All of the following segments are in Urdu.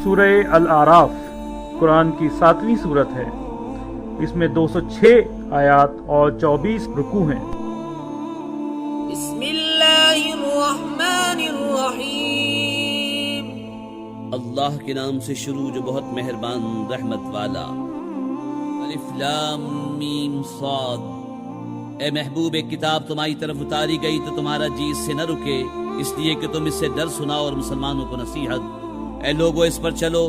سورہ الاعراف قرآن کی 7ویں سورت ہے۔ اس میں 206 آیات اور 24 رکوع ہیں۔ بسم اللہ الرحمن الرحیم، اللہ کے نام سے شروع جو بہت مہربان رحمت والا۔ الف لام میم صاد۔ اے محبوب، ایک کتاب تمہاری طرف اتاری گئی تو تمہارا جی اس سے نہ رکے، اس لیے کہ تم اس سے ڈر سناؤ اور مسلمانوں کو نصیحت۔ اے لوگو، اس پر چلو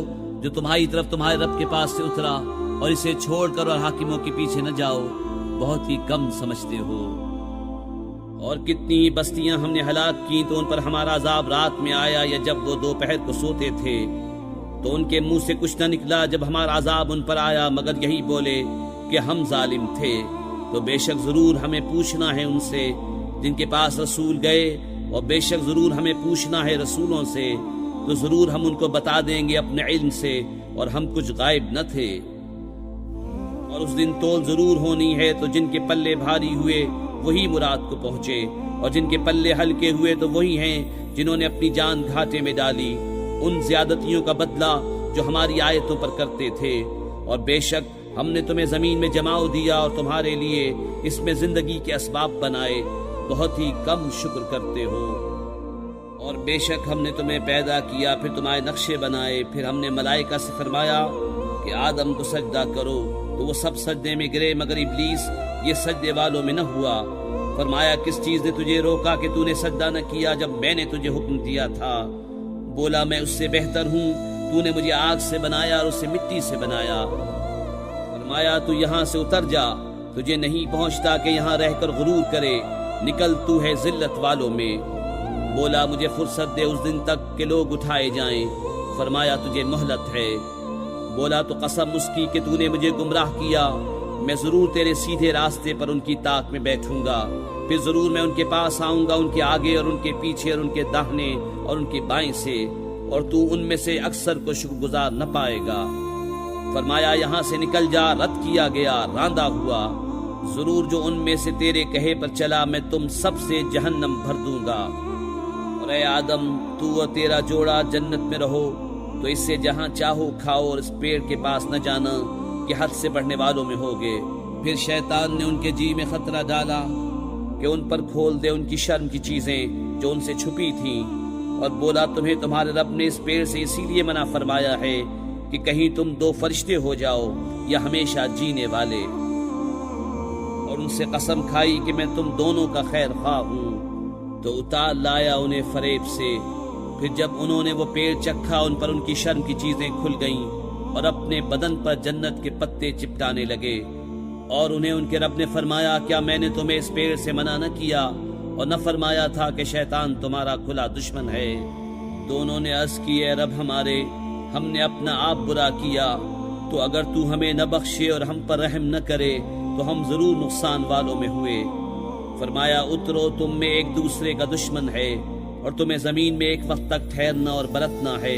جو تمہاری طرف تمہارے رب کے پاس سے اترا، اور اسے چھوڑ کر اور حاکموں کے پیچھے نہ جاؤ، بہت ہی کم سمجھتے ہو۔ اور کتنی بستیاں ہم نے ہلاک کی تو ان پر ہمارا عذاب رات میں آیا یا جب وہ دوپہر کو سوتے تھے، تو ان کے منہ سے کچھ نہ نکلا جب ہمارا عذاب ان پر آیا مگر یہی بولے کہ ہم ظالم تھے۔ تو بے شک ضرور ہمیں پوچھنا ہے ان سے جن کے پاس رسول گئے، اور بے شک ضرور ہمیں پوچھنا ہے رسولوں سے، تو ضرور ہم ان کو بتا دیں گے اپنے علم سے، اور ہم کچھ غائب نہ تھے۔ اور اس دن تول ضرور ہونی ہے، تو جن کے پلے بھاری ہوئے وہی مراد کو پہنچے، اور جن کے پلے ہلکے ہوئے تو وہی ہیں جنہوں نے اپنی جان گھاٹے میں ڈالی ان زیادتیوں کا بدلہ جو ہماری آیتوں پر کرتے تھے۔ اور بے شک ہم نے تمہیں زمین میں جماؤ دیا اور تمہارے لیے اس میں زندگی کے اسباب بنائے، بہت ہی کم شکر کرتے ہو۔ اور بے شک ہم نے تمہیں پیدا کیا، پھر تمہارے نقشے بنائے، پھر ہم نے ملائکہ سے فرمایا کہ آدم کو سجدہ کرو، تو وہ سب سجدے میں گرے مگر ابلیس یہ سجدے والوں میں نہ ہوا۔ فرمایا کس چیز نے تجھے روکا کہ تو نے سجدہ نہ کیا جب میں نے تجھے حکم دیا تھا؟ بولا میں اس سے بہتر ہوں، تو نے مجھے آگ سے بنایا اور اسے مٹی سے بنایا۔ فرمایا تو یہاں سے اتر جا، تجھے نہیں پہنچتا کہ یہاں رہ کر غرور کرے، نکل تو ہے ذلت والوں میں۔ بولا مجھے فرصت دے اس دن تک کہ لوگ اٹھائے جائیں، فرمایا تجھے مہلت ہے۔ بولا تو قسم اس کی کہ تو نے مجھے گمراہ کیا، میں ضرور تیرے سیدھے راستے پر ان کی طاق میں بیٹھوں گا، پھر ضرور میں ان کے پاس آؤں گا، ان کے آگے اور ان کے پیچھے اور ان کے داہنے اور ان کے بائیں سے، اور تو ان میں سے اکثر کو شکر گزار نہ پائے گا۔ فرمایا یہاں سے نکل جا، رد کیا گیا، راندہ ہوا، ضرور جو ان میں سے تیرے کہے پر چلا میں تم سب سے جہنم بھر دوں گا۔ اور اے آدم، تو اور تیرا جوڑا جنت میں رہو، تو اس سے جہاں چاہو کھاؤ، اور اس پیڑ کے پاس نہ جانا کہ حد سے بڑھنے والوں میں ہوگے۔ پھر شیطان نے ان کے جی میں خطرہ ڈالا کہ ان پر کھول دے ان کی شرم کی چیزیں جو ان سے چھپی تھیں، اور بولا تمہیں تمہارے رب نے اس پیڑ سے اسی لیے منع فرمایا ہے کہ کہیں تم دو فرشتے ہو جاؤ یا ہمیشہ جینے والے۔ اور ان سے قسم کھائی کہ میں تم دونوں کا خیر خواہ ہوں، تو اتار لایا انہیں فریب سے۔ پھر جب انہوں نے وہ پیڑ چکھا ان پر ان کی شرم کی چیزیں کھل گئیں، اور اپنے بدن پر جنت کے پتے چپٹانے لگے۔ اور انہیں ان کے رب نے فرمایا کیا میں نے تمہیں اس پیڑ سے منع نہ کیا اور نہ فرمایا تھا کہ شیطان تمہارا کھلا دشمن ہے؟ دونوں نے عرض کی اے رب ہمارے، ہم نے اپنا آپ برا کیا، تو اگر تو ہمیں نہ بخشے اور ہم پر رحم نہ کرے تو ہم ضرور نقصان والوں میں ہوئے۔ فرمایا اترو، تم میں ایک دوسرے کا دشمن ہے، اور تمہیں زمین میں ایک وقت تک ٹھہرنا اور برتنا ہے۔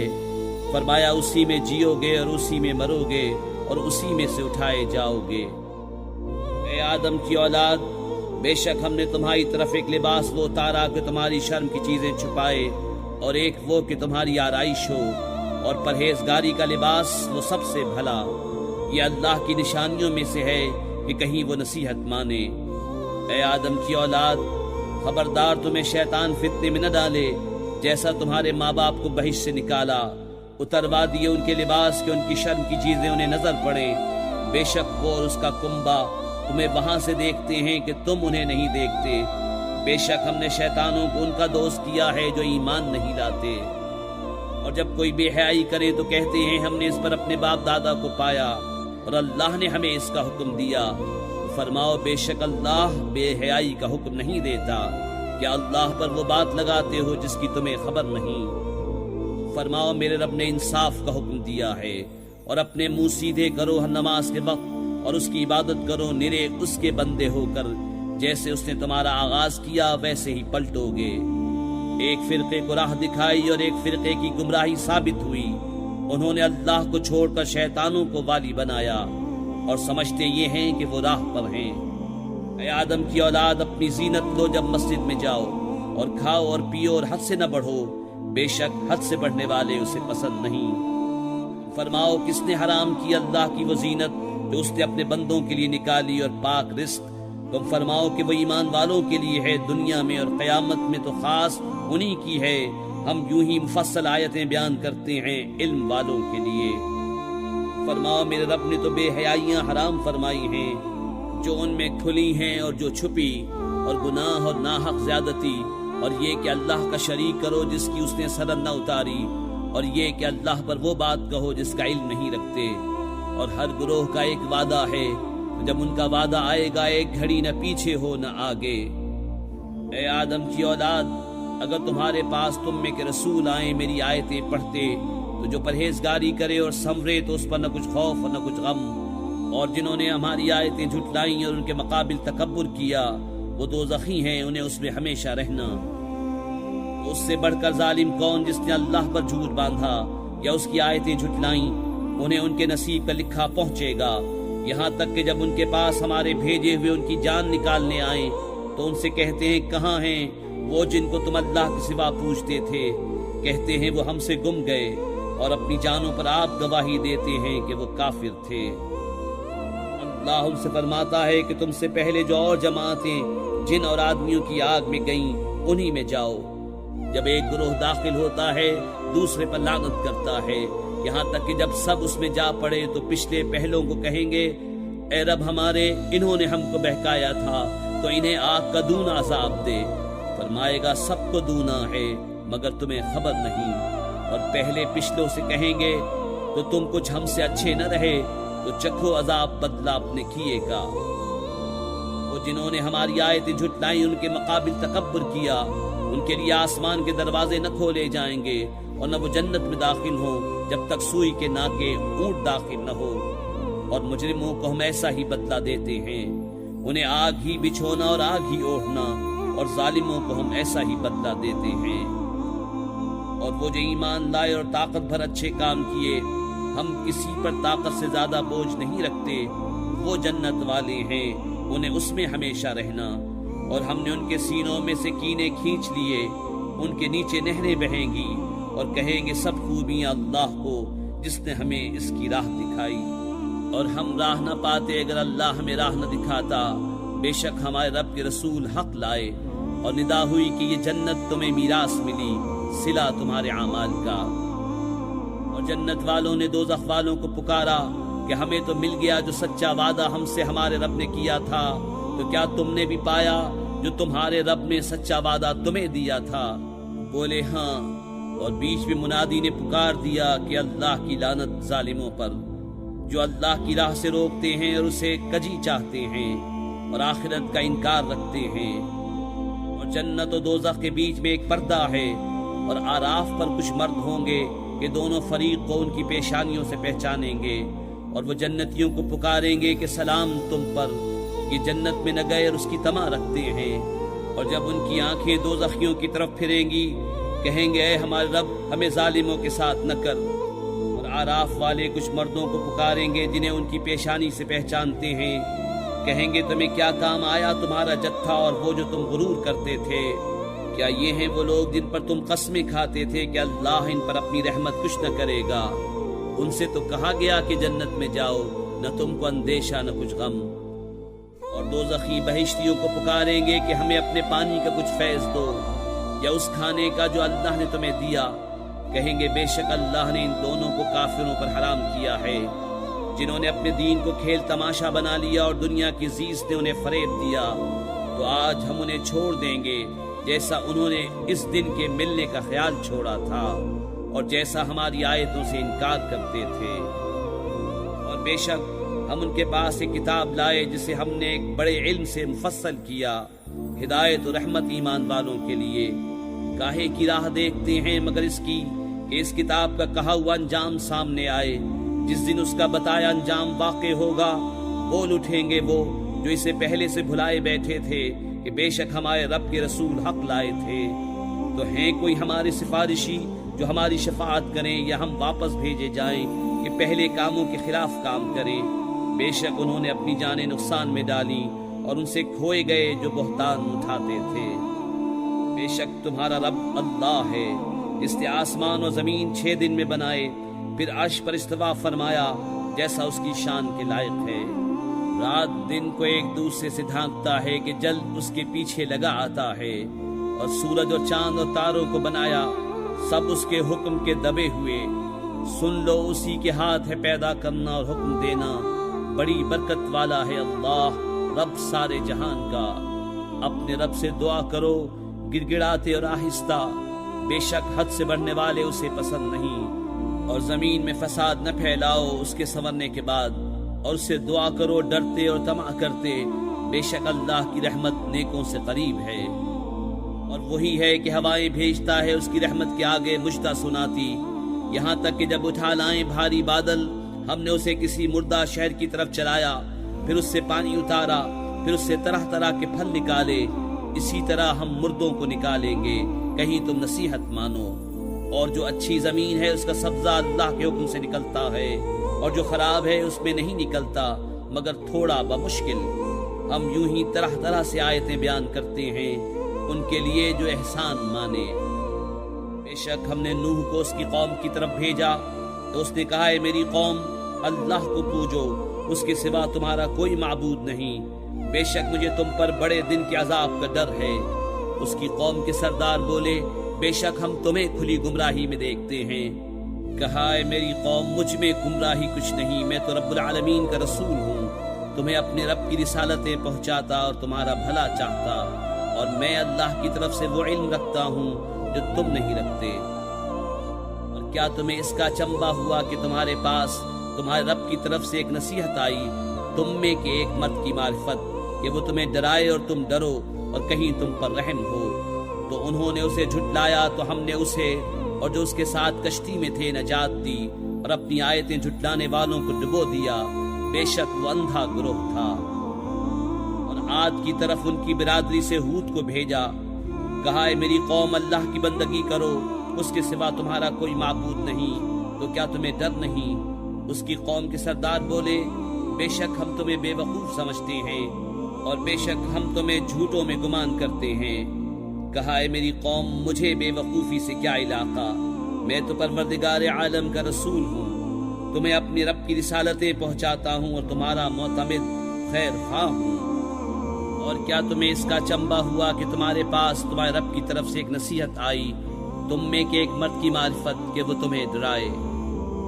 فرمایا اسی میں جیو گے اور اسی میں مرو گے اور اسی میں سے اٹھائے جاؤ گے۔ اے آدم کی اولاد، بے شک ہم نے تمہاری طرف ایک لباس وہ اتارا کہ تمہاری شرم کی چیزیں چھپائے، اور ایک وہ کہ تمہاری آرائش ہو، اور پرہیزگاری کا لباس وہ سب سے بھلا۔ یہ اللہ کی نشانیوں میں سے ہے کہ کہیں وہ نصیحت مانے۔ اے آدم کی اولاد، خبردار تمہیں شیطان فتنے میں نہ ڈالے، جیسا تمہارے ماں باپ کو بہشت سے نکالا، اتروا دیے ان کے لباس کہ ان کی شرم کی چیزیں انہیں نظر پڑیں۔ بے شک وہ اور اس کا کنبہ تمہیں وہاں سے دیکھتے ہیں کہ تم انہیں نہیں دیکھتے۔ بے شک ہم نے شیطانوں کو ان کا دوست کیا ہے جو ایمان نہیں لاتے۔ اور جب کوئی بے حیائی کرے تو کہتے ہیں ہم نے اس پر اپنے باپ دادا کو پایا، اور اللہ نے ہمیں اس کا حکم دیا۔ فرماؤ بے شک اللہ بے حیائی کا حکم نہیں دیتا، کیا اللہ پر وہ بات لگاتے ہو جس کی تمہیں خبر نہیں؟ فرماؤ میرے رب نے انصاف کا حکم دیا ہے، اور اپنے منہ سیدھے کرو ہر نماز کے وقت، اور اس کی عبادت کرو نرے اس کے بندے ہو کر، جیسے اس نے تمہارا آغاز کیا ویسے ہی پلٹو گے۔ ایک فرقے کو راہ دکھائی اور ایک فرقے کی گمراہی ثابت ہوئی، انہوں نے اللہ کو چھوڑ کر شیطانوں کو والی بنایا، اور سمجھتے یہ ہیں کہ وہ راہ پر ہیں۔ اے آدم کی اولاد، اپنی زینت لو جب مسجد میں جاؤ، اور کھاؤ اور پیو اور حد سے نہ بڑھو، بے شک حد سے بڑھنے والے اسے پسند نہیں۔ فرماؤ کس نے حرام کی اللہ کی وہ زینت جو اس نے اپنے بندوں کے لیے نکالی اور پاک رزق؟ تم فرماؤ کہ وہ ایمان والوں کے لیے ہے، دنیا میں اور قیامت میں تو خاص انہی کی ہے۔ ہم یوں ہی مفصل آیتیں بیان کرتے ہیں علم والوں کے لیے۔ فرماؤ میرے رب نے تو بے حیائیاں حرام فرمائی ہیں، جو ان میں کھلی ہیں اور جو چھپی، اور گناہ اور ناحق زیادتی، اور یہ کہ اللہ کا شریک کرو جس کی اس نے سند نہ اتاری، اور یہ کہ اللہ پر وہ بات کہو جس کا علم نہیں رکھتے۔ اور ہر گروہ کا ایک وعدہ ہے، جب ان کا وعدہ آئے گا ایک گھڑی نہ پیچھے ہو نہ آگے۔ اے آدم کی اولاد، اگر تمہارے پاس تم میں کے رسول آئیں میری آیتیں پڑھتے، تو جو پرہیزگاری کرے اور سنورے تو اس پر نہ کچھ خوف اور نہ کچھ غم، اور جنہوں نے ہماری آیتیں جھٹلائیں اور ان کے مقابل تکبر کیا وہ دوزخی ہیں، انہیں اس میں ہمیشہ رہنا۔ اس سے بڑھ کر ظالم کون جس نے اللہ پر جھوٹ باندھا یا اس کی آیتیں جھٹلائیں؟ انہیں ان کے نصیب کا لکھا پہنچے گا، یہاں تک کہ جب ان کے پاس ہمارے بھیجے ہوئے ان کی جان نکالنے آئیں تو ان سے کہتے ہیں کہاں ہیں وہ جن کو تم اللہ کے سوا پوچھتے تھے؟ کہتے ہیں وہ ہم سے گم گئے، اور اپنی جانوں پر آپ گواہی دیتے ہیں کہ وہ کافر تھے۔ اللہ ان سے فرماتا ہے کہ تم سے پہلے جو اور جماعتیں جن اور آدمیوں کی آگ میں گئیں انہی میں جاؤ۔ جب ایک گروہ داخل ہوتا ہے دوسرے پر لعنت کرتا ہے، یہاں تک کہ جب سب اس میں جا پڑے تو پچھلے پہلوں کو کہیں گے اے رب ہمارے، انہوں نے ہم کو بہکایا تھا تو انہیں آگ کا دونا عذاب دے۔ فرمائے گا سب کو دونا ہے مگر تمہیں خبر نہیں۔ اور پہلے پچھلوں سے کہیں گے تو تم کچھ ہم سے اچھے نہ رہے تو چکھو عذاب بدلہ اپنے کیے کا۔ وہ جنہوں نے ہماری آیتیں جھٹلائیں ان کے مقابل تکبر کیا، ان کے لیے آسمان کے دروازے نہ کھولے جائیں گے اور نہ وہ جنت میں داخل ہوں جب تک سوئی کے ناکے اونٹ داخل نہ ہو۔ اور مجرموں کو ہم ایسا ہی بدلہ دیتے ہیں، انہیں آگ ہی بچھونا اور آگ ہی اوڑھنا، اور ظالموں کو ہم ایسا ہی بدلہ دیتے ہیں۔ اور وہ جو ایمان لائے اور طاقت بھر اچھے کام کیے، ہم کسی پر طاقت سے زیادہ بوجھ نہیں رکھتے، وہ جنت والے ہیں، انہیں اس میں ہمیشہ رہنا۔ اور ہم نے ان کے سینوں میں سے کینے کھینچ لیے، ان کے نیچے نہریں بہیں گی، اور کہیں گے سب خوبیاں اللہ کو جس نے ہمیں اس کی راہ دکھائی۔ اور ہم راہ نہ پاتے اگر اللہ ہمیں راہ نہ دکھاتا، بے شک ہمارے رب کے رسول حق لائے، اور ندا ہوئی کہ یہ جنت تمہیں میراث ملی، صلہ تمہارے اعمال کا۔ اور جنت والوں نے دوزخ والوں کو پکارا کہ ہمیں تو مل گیا جو سچا وعدہ ہم سے ہمارے رب نے کیا تھا، تو کیا تم نے بھی پایا جو تمہارے رب نے سچا وعدہ تمہیں دیا تھا؟ بولے ہاں۔ اور بیچ میں منادی نے پکار دیا کہ اللہ کی لعنت ظالموں پر، جو اللہ کی راہ سے روکتے ہیں اور اسے کجی چاہتے ہیں اور آخرت کا انکار رکھتے ہیں۔ اور جنت و دوزخ کے بیچ میں ایک پردہ ہے، اور آراف پر کچھ مرد ہوں گے کہ دونوں فریق کو ان کی پیشانیوں سے پہچانیں گے، اور وہ جنتیوں کو پکاریں گے کہ سلام تم پر، یہ جنت میں نہ گئے اور اس کی طمع رکھتے ہیں۔ اور جب ان کی آنکھیں دوزخیوں کی طرف پھریں گی، کہیں گے اے ہمارے رب ہمیں ظالموں کے ساتھ نہ کر۔ اور آراف والے کچھ مردوں کو پکاریں گے جنہیں ان کی پیشانی سے پہچانتے ہیں، کہیں گے تمہیں کیا کام آیا تمہارا جتھا اور وہ جو تم غرور کرتے تھے؟ کیا یہ ہیں وہ لوگ جن پر تم قسمیں کھاتے تھے کہ اللہ ان پر اپنی رحمت کچھ نہ کرے گا؟ ان سے تو کہا گیا کہ جنت میں جاؤ، نہ تم کو اندیشہ نہ کچھ غم۔ اور دوزخی بہشتیوں کو پکاریں گے کہ ہمیں اپنے پانی کا کچھ فیض دو، یا اس کھانے کا جو اللہ نے تمہیں دیا۔ کہیں گے بے شک اللہ نے ان دونوں کو کافروں پر حرام کیا ہے، جنہوں نے اپنے دین کو کھیل تماشا بنا لیا اور دنیا کی زیست نے انہیں فریب دیا، تو آج ہم انہیں چھوڑ دیں گے جیسا انہوں نے اس دن کے ملنے کا خیال چھوڑا تھا، اور جیسا ہماری آیتوں سے انکار کرتے تھے۔ اور بے شک ہم ان کے پاس ایک کتاب لائے جسے ہم نے ایک بڑے علم سے مفصل کیا، ہدایت و رحمت ایمان والوں کے لیے۔ کاہے کی راہ دیکھتے ہیں مگر اس کی کہ اس کتاب کا کہا ہوا انجام سامنے آئے، جس دن اس کا بتایا انجام واقع ہوگا، بول اٹھیں گے وہ جو اسے پہلے سے بھلائے بیٹھے تھے کہ بے شک ہمارے رب کے رسول حق لائے تھے۔ تو ہیں کوئی ہمارے سفارشی جو ہماری شفاعت کریں، یا ہم واپس بھیجے جائیں کہ پہلے کاموں کے خلاف کام کریں؟ بے شک انہوں نے اپنی جانیں نقصان میں ڈالی اور ان سے کھوئے گئے جو بہتان اٹھاتے تھے۔ بے شک تمہارا رب اللہ ہے، جس نے آسمان و زمین 6 دن میں بنائے، پھر عرش پر استوا فرمایا جیسا اس کی شان کے لائق ہے۔ رات دن کو ایک دوسرے سے ڈھانکتا ہے کہ جلد اس کے پیچھے لگا آتا ہے، اور سورج اور چاند اور تاروں کو بنایا، سب اس کے حکم کے دبے ہوئے۔ سن لو اسی کے ہاتھ ہے پیدا کرنا اور حکم دینا، بڑی برکت والا ہے اللہ رب سارے جہان کا۔ اپنے رب سے دعا کرو گڑ گڑاتے اور آہستہ، بے شک حد سے بڑھنے والے اسے پسند نہیں۔ اور زمین میں فساد نہ پھیلاؤ اس کے سنورنے کے بعد، اور اس سے دعا کرو ڈرتے اور طمع کرتے، بے شک اللہ کی رحمت نیکوں سے قریب ہے۔ اور وہی ہے کہ ہوائیں بھیجتا ہے اس کی رحمت کے آگے مجدہ سناتی، یہاں تک کہ جب اٹھا لائیں بھاری بادل، ہم نے اسے کسی مردہ شہر کی طرف چلایا، پھر اس سے پانی اتارا، پھر اس سے طرح طرح کے پھل نکالے، اسی طرح ہم مردوں کو نکالیں گے، کہیں تم نصیحت مانو۔ اور جو اچھی زمین ہے اس کا سبزہ اللہ کے حکم سے نکلتا ہے، اور جو خراب ہے اس میں نہیں نکلتا مگر تھوڑا بمشکل۔ ہم یوں ہی طرح طرح سے آیتیں بیان کرتے ہیں ان کے لیے جو احسان مانے۔ بے شک ہم نے نوح کو اس کی قوم کی طرف بھیجا تو اس نے کہا ہے میری قوم اللہ کو پوجو، اس کے سوا تمہارا کوئی معبود نہیں، بے شک مجھے تم پر بڑے دن کے عذاب کا ڈر ہے۔ اس کی قوم کے سردار بولے بے شک ہم تمہیں کھلی گمراہی میں دیکھتے ہیں۔ کہا ہے میری قوم مجھ میں گمراہی کچھ نہیں، میں تو رب العالمین کا رسول ہوں، تمہیں اپنے رب کی رسالتیں پہنچاتا اور تمہارا بھلا چاہتا، اور میں اللہ کی طرف سے وہ علم رکھتا ہوں جو تم نہیں رکھتے۔ اور کیا تمہیں اس کا چنبا ہوا کہ تمہارے پاس تمہارے رب کی طرف سے ایک نصیحت آئی تم میں کے ایک مرد کی معرفت، کہ وہ تمہیں ڈرائے اور تم ڈرو اور کہیں تم پر رحم ہو؟ تو انہوں نے اسے جھٹلایا تو ہم نے اسے اور جو اس کے ساتھ کشتی میں تھے نجات دی، اور اپنی آیتیں جھٹلانے والوں کو ڈبو دیا، بے شک وہ اندھا گروہ تھا۔ اور عاد کی طرف ان کی برادری سے ہود کو بھیجا، کہا ہے میری قوم اللہ کی بندگی کرو، اس کے سوا تمہارا کوئی معبود نہیں، تو کیا تمہیں ڈر نہیں؟ اس کی قوم کے سردار بولے بے شک ہم تمہیں بے وقوف سمجھتے ہیں، اور بے شک ہم تمہیں جھوٹوں میں گمان کرتے ہیں۔ کہا ہے میری قوم مجھے بے وقوفی سے کیا علاقہ، میں تو پروردگار عالم کا رسول ہوں، تمہیں اپنی رب کی رسالتیں پہنچاتا ہوں اور تمہارا معتمد خیر خواہ ہوں۔ اور کیا تمہیں اس کا چنبا ہوا کہ تمہارے پاس تمہارے رب کی طرف سے ایک نصیحت آئی تم میں کے ایک مرد کی معرفت، کہ وہ تمہیں ڈرائے؟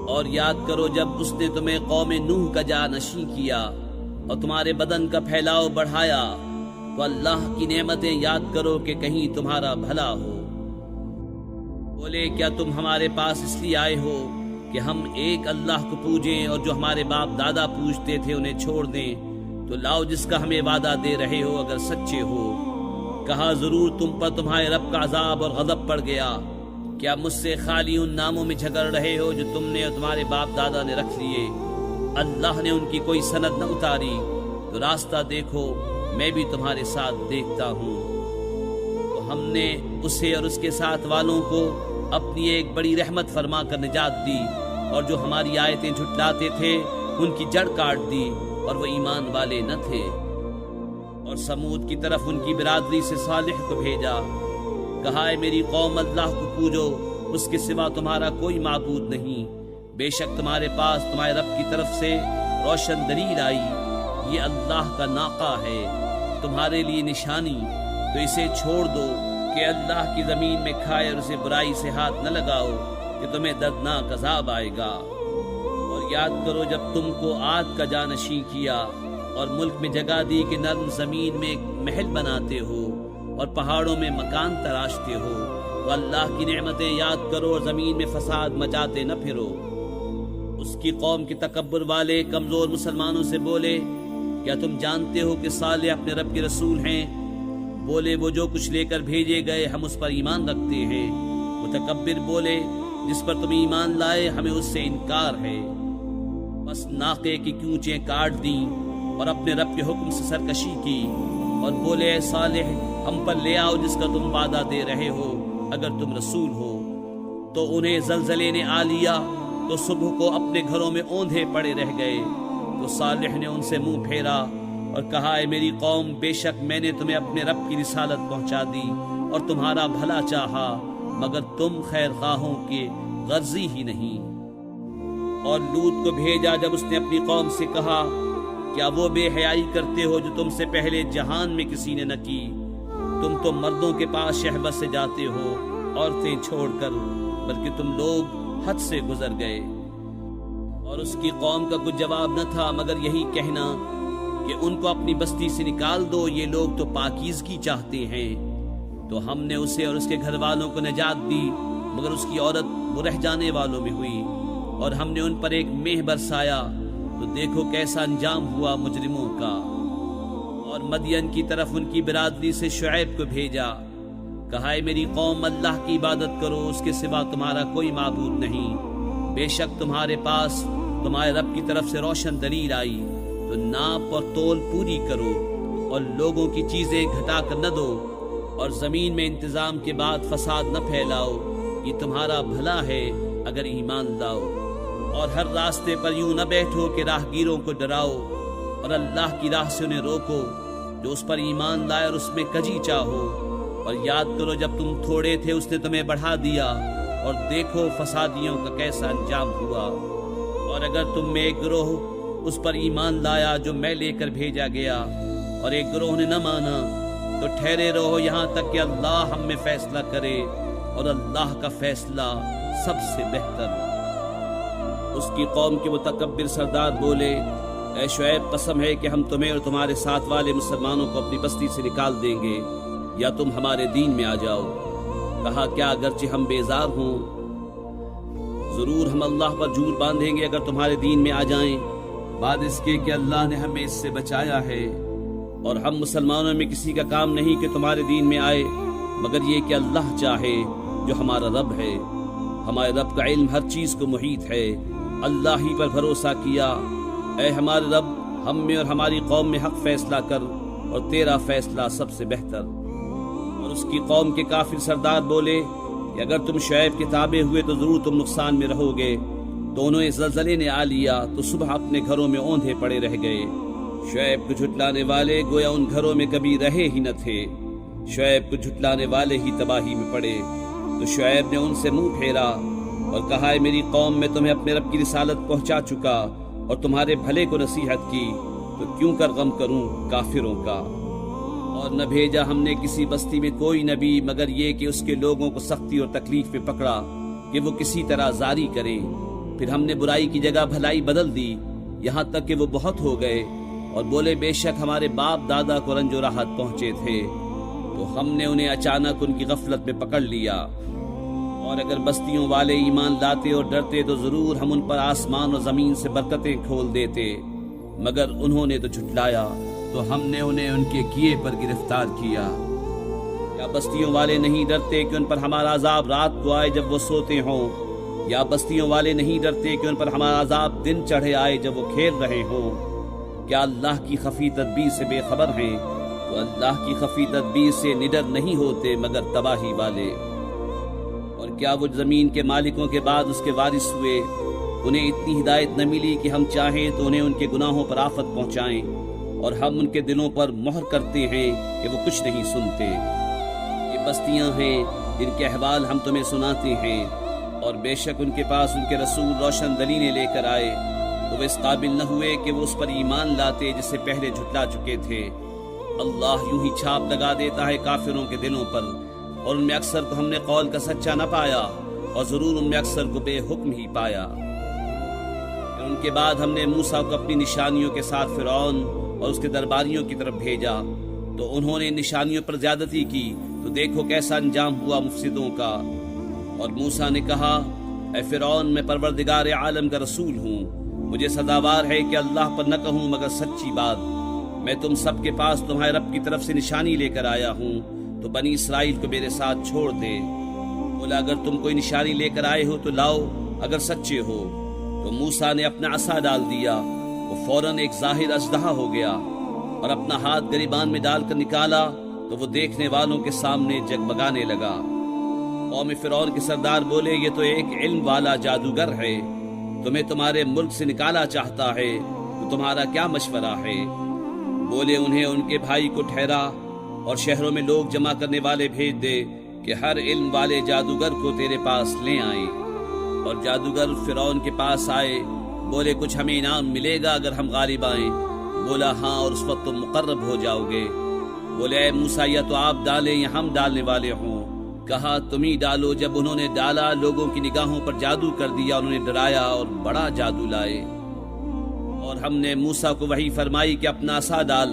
اور یاد کرو جب اس نے تمہیں قوم نوح کا جانشین کیا اور تمہارے بدن کا پھیلاؤ بڑھایا، تو اللہ کی نعمتیں یاد کرو کہ کہیں تمہارا بھلا ہو۔ بولے کیا تم ہمارے پاس اس لیے آئے ہو کہ ہم ایک اللہ کو پوجیں اور جو ہمارے باپ دادا پوجتے تھے انہیں چھوڑ دیں؟ تو لاؤ جس کا ہمیں وعدہ دے رہے ہو اگر سچے ہو۔ کہا ضرور تم پر تمہارے رب کا عذاب اور غضب پڑ گیا، کیا مجھ سے خالی ان ناموں میں جھگڑ رہے ہو جو تم نے اور تمہارے باپ دادا نے رکھ لیے؟ اللہ نے ان کی کوئی سند نہ اتاری، تو راستہ دیکھو میں بھی تمہارے ساتھ دیکھتا ہوں۔ تو ہم نے اسے اور اس کے ساتھ والوں کو اپنی ایک بڑی رحمت فرما کر نجات دی، اور جو ہماری آیتیں جھٹلاتے تھے ان کی جڑ کاٹ دی، اور وہ ایمان والے نہ تھے۔ اور سمود کی طرف ان کی برادری سے صالح کو بھیجا، کہا ہے میری قوم اللہ کو پوجو، اس کے سوا تمہارا کوئی معبود نہیں، بے شک تمہارے پاس تمہارے رب کی طرف سے روشن دلیل آئی، یہ اللہ کا ناقہ ہے تمہارے لیے نشانی، تو اسے چھوڑ دو کہ اللہ کی زمین میں کھائے، اور اسے برائی سے ہاتھ نہ لگاؤ کہ تمہیں دردناک عذاب آئے گا۔ اور یاد کرو جب تم کو عاد کا جانشین کیا اور ملک میں جگہ دی کہ نرم زمین میں ایک محل بناتے ہو اور پہاڑوں میں مکان تراشتے ہو، تو اللہ کی نعمتیں یاد کرو اور زمین میں فساد مچاتے نہ پھرو۔ اس کی قوم کے تکبر والے کمزور مسلمانوں سے بولے کیا تم جانتے ہو کہ صالح اپنے رب کے رسول ہیں؟ بولے وہ جو کچھ لے کر بھیجے گئے ہم اس پر ایمان رکھتے ہیں۔ متکبر بولے جس پر تم ایمان لائے ہمیں اس سے انکار ہے۔ بس ناقے کی کیونچیں کاٹ دیں اور اپنے رب کے حکم سے سرکشی کی، اور بولے اے صالح ہم پر لے آؤ جس کا تم وعدہ دے رہے ہو اگر تم رسول ہو۔ تو انہیں زلزلے نے آ لیا تو صبح کو اپنے گھروں میں اوندھے پڑے رہ گئے۔ تو صالح نے ان سے منہ پھیرا اور کہا اے میری قوم بے شک میں نے تمہیں اپنے رب کی رسالت پہنچا دی اور تمہارا بھلا چاہا، مگر تم خیر خواہوں کے غرضی ہی نہیں۔ اور لوط کو بھیجا جب اس نے اپنی قوم سے کہا کیا وہ بے حیائی کرتے ہو جو تم سے پہلے جہان میں کسی نے نہ کی؟ تم تو مردوں کے پاس شہوت سے جاتے ہو عورتیں چھوڑ کر، بلکہ تم لوگ حد سے گزر گئے۔ اور اس کی قوم کا کچھ جواب نہ تھا مگر یہی کہنا کہ ان کو اپنی بستی سے نکال دو، یہ لوگ تو پاکیزگی چاہتے ہیں۔ تو ہم نے اسے اور اس کے گھر والوں کو نجات دی، مگر اس کی عورت وہ رہ جانے والوں میں ہوئی، اور ہم نے ان پر ایک مہ برسایا، تو دیکھو کیسا انجام ہوا مجرموں کا۔ اور مدین کی طرف ان کی برادری سے شعیب کو بھیجا، کہا اے میری قوم اللہ کی عبادت کرو، اس کے سوا تمہارا کوئی معبود نہیں۔ بے شک تمہارے پاس تمہارے رب کی طرف سے روشن دلیل آئی، تو ناپ اور تول پوری کرو، اور لوگوں کی چیزیں گھٹا کر نہ دو، اور زمین میں انتظام کے بعد فساد نہ پھیلاؤ، یہ تمہارا بھلا ہے اگر ایمان لاؤ۔ اور ہر راستے پر یوں نہ بیٹھو کہ راہگیروں کو ڈراؤ، اور اللہ کی راہ سے انہیں روکو جو اس پر ایمان لائے اور اس میں کجی چاہو۔ اور یاد کرو جب تم تھوڑے تھے اس نے تمہیں بڑھا دیا، اور دیکھو فسادیوں کا کیسا انجام ہوا۔ اور اگر تم میں ایک گروہ اس پر ایمان لایا جو میں لے کر بھیجا گیا، اور ایک گروہ نے نہ مانا، تو ٹھہرے رہو یہاں تک کہ اللہ ہم میں فیصلہ کرے، اور اللہ کا فیصلہ سب سے بہتر۔ اس کی قوم کے متکبر سردار بولے اے شعیب قسم ہے کہ ہم تمہیں اور تمہارے ساتھ والے مسلمانوں کو اپنی بستی سے نکال دیں گے، یا تم ہمارے دین میں آ جاؤ۔ کہا کیا اگرچہ ہم بیزار ہوں، ضرور ہم اللہ پر جھوٹ باندھیں گے اگر تمہارے دین میں آ جائیں، بعد اس کے کہ اللہ نے ہمیں اس سے بچایا ہے۔ اور ہم مسلمانوں میں کسی کا کام نہیں کہ تمہارے دین میں آئے، مگر یہ کہ اللہ چاہے جو ہمارا رب ہے۔ ہمارے رب کا علم ہر چیز کو محیط ہے، اللہ ہی پر بھروسہ کیا۔ اے ہمارے رب ہم میں اور ہماری قوم میں حق فیصلہ کر، اور تیرا فیصلہ سب سے بہتر۔ اور اس کی قوم کے کافر سردار بولے کہ اگر تم شعیب کے تابع ہوئے تو ضرور تم نقصان میں رہو گے۔ تو انہیں زلزلے نے آ لیا تو صبح اپنے گھروں میں اوندھے پڑے رہ گئے۔ شعیب کو جھٹلانے والے گویا ان گھروں میں کبھی رہے ہی نہ تھے، شعیب کو جھٹلانے والے ہی تباہی میں پڑے۔ تو شعیب نے ان سے منہ پھیرا اور کہا اے میری قوم میں تمہیں اپنے رب کی رسالت پہنچا چکا اور تمہارے بھلے کو نصیحت کی، تو کیوں کر غم کروں کافروں کا۔ اور نہ بھیجا ہم نے کسی بستی میں کوئی نبی مگر یہ کہ اس کے لوگوں کو سختی اور تکلیف میں پکڑا کہ وہ کسی طرح زاری کریں۔ پھر ہم نے برائی کی جگہ بھلائی بدل دی، یہاں تک کہ وہ بہت ہو گئے اور بولے بے شک ہمارے باپ دادا کو رنج و راحت پہنچے تھے، تو ہم نے انہیں اچانک ان کی غفلت میں پکڑ لیا۔ اور اگر بستیوں والے ایمان لاتے اور ڈرتے تو ضرور ہم ان پر آسمان اور زمین سے برکتیں کھول دیتے، مگر انہوں نے تو جھٹلایا، تو ہم نے انہیں ان کے کیے پر گرفتار کیا۔ یا بستیوں والے نہیں ڈرتے کہ ان پر ہمارا عذاب رات کو آئے جب وہ سوتے ہوں، یا بستیوں والے نہیں ڈرتے کہ ان پر ہمارا عذاب دن چڑھے آئے جب وہ کھیل رہے ہوں۔ کیا اللہ کی خفی تدبیر سے بے خبر ہیں؟ تو اللہ کی خفی تدبیر سے نڈر نہیں ہوتے مگر تباہی والے۔ اور کیا وہ زمین کے مالکوں کے بعد اس کے وارث ہوئے، انہیں اتنی ہدایت نہ ملی کہ ہم چاہیں تو انہیں ان کے گناہوں پر آفت پہنچائیں، اور ہم ان کے دلوں پر مہر کرتے ہیں کہ وہ کچھ نہیں سنتے۔ یہ بستیاں ہیں جن کے احوال ہم تمہیں سناتے ہیں، اور بے شک ان کے پاس ان کے رسول روشن دلیلیں لے کر آئے، تو وہ اس قابل نہ ہوئے کہ وہ اس پر ایمان لاتے جس سے پہلے جھٹلا چکے تھے۔ اللہ یوں ہی چھاپ لگا دیتا ہے کافروں کے دلوں پر، اور ان میں اکثر کو ہم نے قول کا سچا نہ پایا، اور ضرور ان میں اکثر کو بے حکم ہی پایا۔ پھر ان کے بعد ہم نے موسیٰ کو اپنی نشانیوں کے ساتھ فرعون اور اس کے درباریوں کی طرف بھیجا، تو انہوں نے نشانیوں پر زیادتی کی، تو دیکھو کیسا انجام ہوا مفسدوں کا۔ اور موسیٰ نے کہا اے فرعون میں پروردگار عالم کا رسول ہوں، مجھے سزاوار ہے کہ اللہ پر نہ کہوں مگر سچی بات۔ میں تم سب کے پاس تمہارے رب کی طرف سے نشانی لے کر آیا ہوں، تو بنی اسرائیل کو میرے ساتھ چھوڑ دے۔ بولا اگر تم کوئی نشانی لے کر آئے ہو تو لاؤ اگر سچے ہو۔ تو موسیٰ نے اپنا عصا ڈال دیا، وہ فوراً ایک ظاہر اژدہا ہو گیا، اور اپنا ہاتھ گریبان میں ڈال کر نکالا تو وہ دیکھنے والوں کے سامنے جگمگانے لگا۔ قوم فرعون کے سردار بولے یہ تو ایک علم والا جادوگر ہے، تمہیں تمہارے ملک سے نکالا چاہتا ہے، تو تمہارا کیا مشورہ ہے؟ بولے انہیں ان کے بھائی کو ٹھہرا اور شہروں میں لوگ جمع کرنے والے بھیج دے کہ ہر علم والے جادوگر کو تیرے پاس لے آئیں۔ اور جادوگر فرعون کے پاس آئے، بولے کچھ ہمیں انعام ملے گا اگر ہم غالب آئیں؟ بولا ہاں، اور اس وقت تم مقرب ہو جاؤ گے۔ بولے اے موسیٰ، یا تو آپ ڈالیں یا ہم ڈالنے والے ہوں؟ کہا تم ہی ڈالو۔ جب انہوں نے ڈالا، لوگوں کی نگاہوں پر جادو کر دیا، انہوں نے ڈرایا اور بڑا جادو لائے۔ اور ہم نے موسیٰ کو وحی فرمائی کہ اپنا عصا ڈال،